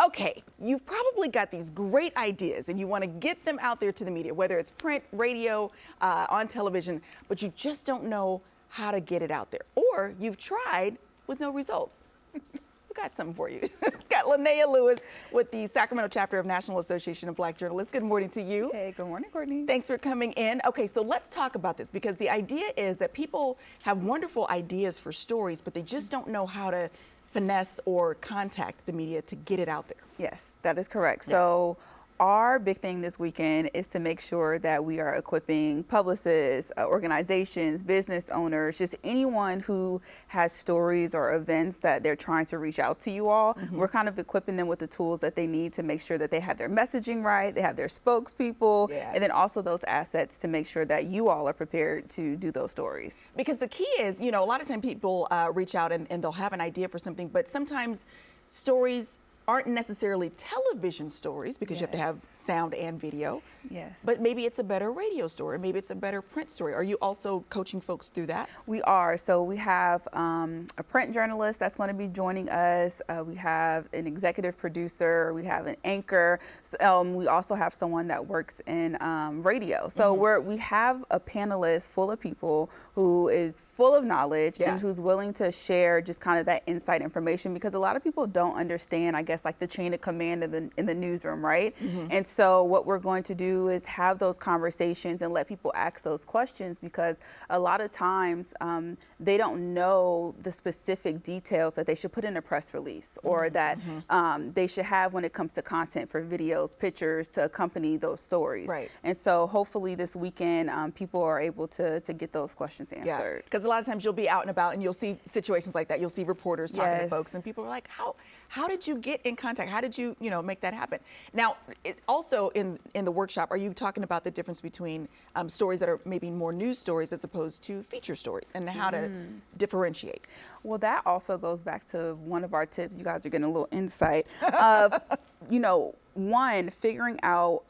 Okay, you've probably got these great ideas and you want to get them out there to the media, whether it's print, radio, on television, but you just don't know how to get it out there. Or you've tried with no results. We got something for you. Got Linnea Lewis with the Sacramento chapter of National Association of Black Journalists. Good morning to you. Hey, good morning, Courtney. Thanks for coming in. Okay, so let's talk about this because the idea is that people have wonderful ideas for stories, but they just don't know how to finesse or contact the media to get it out there. Yes, that is correct. Yeah. So our big thing this weekend is to make sure that we are equipping publicists, organizations, business owners, just anyone who has stories or events that they're trying to reach out to you all. We're kind of equipping them with the tools that they need to make sure that they have their messaging right, they have their spokespeople, and then also those assets to make sure that you all are prepared to do those stories. Because the key is, you know, a lot of times people reach out and they'll have an idea for something, but sometimes stories aren't necessarily television stories because you have to have sound and video. Yes. But maybe it's a better radio story. Maybe it's a better print story. Are you also coaching folks through that? We are. So we have a print journalist that's going to be joining us. We have an executive producer. We have an anchor. We also have someone that works in radio. So we have a panelist full of people who is full of knowledge and who's willing to share just kind of that inside information, because a lot of people don't understand, I guess, like the chain of command in the newsroom, right? And so what we're going to do is have those conversations and let people ask those questions, because a lot of times they don't know the specific details that they should put in a press release or that they should have when it comes to content for videos, pictures to accompany those stories. Right. And so hopefully this weekend people are able to get those questions answered. Yeah, because a lot of times you'll be out and about and you'll see situations like that. You'll see reporters talking to folks and people are like, how did you get in contact? How did you, make that happen? Now, also in the workshop, are you talking about the difference between stories that are maybe more news stories as opposed to feature stories and how to differentiate? Well, that also goes back to one of our tips. You guys are getting a little insight of, one, figuring out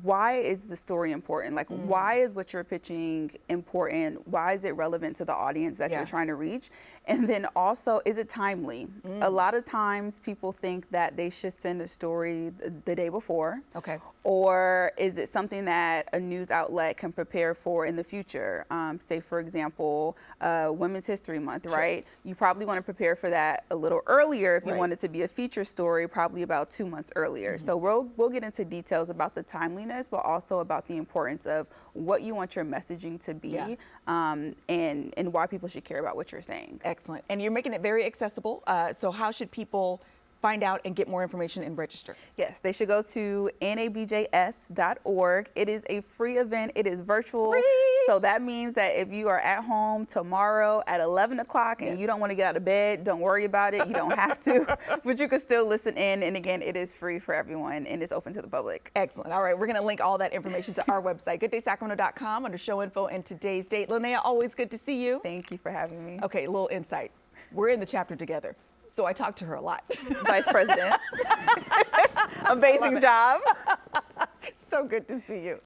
why is the story important? Like, why is what you're pitching important? Why is it relevant to the audience that you're trying to reach? And then also, is it timely? A lot of times people think that they should send a story the day before. Okay. Or is it something that a news outlet can prepare for in the future? Say, for example, Women's History Month, right? You probably want to prepare for that a little earlier if you want it to be a feature story, probably about 2 months earlier. So we'll get into details about the timeliness, but also about the importance of what you want your messaging to be and why people should care about what you're saying. Excellent. And you're making it very accessible. So how should people find out and get more information and register? Yes, they should go to nabjs.org. It is a free event. It is virtual. Free. So that means that if you are at home tomorrow at 11 o'clock and you don't want to get out of bed, don't worry about it. You don't have to, but you can still listen in. And again, it is free for everyone and it's open to the public. Excellent. All right, we're going to link all that information to our website, gooddaysacramento.com, under show info and today's date. Linnea, always good to see you. Thank you for having me. Okay, a little insight. We're in the chapter together, so I talk to her a lot. Vice President. Amazing job. So good to see you.